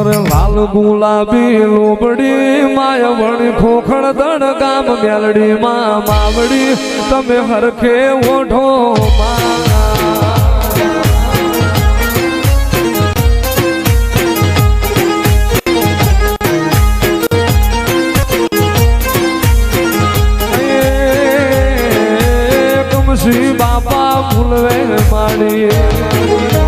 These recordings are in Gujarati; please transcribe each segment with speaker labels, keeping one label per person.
Speaker 1: સમરે લાલ ગુલાબી લોબડી માયવણી ખોખણ દણ ગામ મેલડી માં માવડી તમે હરખે ઓઢો કમસી બાપા ભૂલવે માડી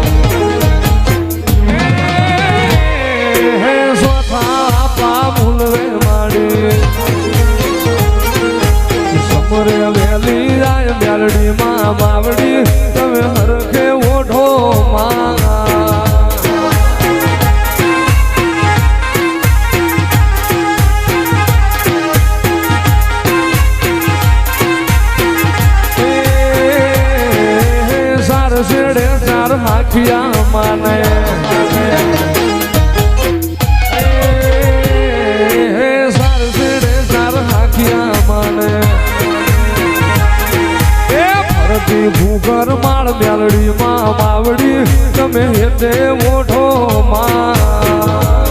Speaker 1: વેલી રાય મેલડી માં માવડી તમે હરખે ઓઢો સાર શેડે ચાર હાખિયા માને સાર શેડે ચાર હાખિયા માને ભૂગર માળ મેલડી માં માવડી તમે હેતે મોઢો માં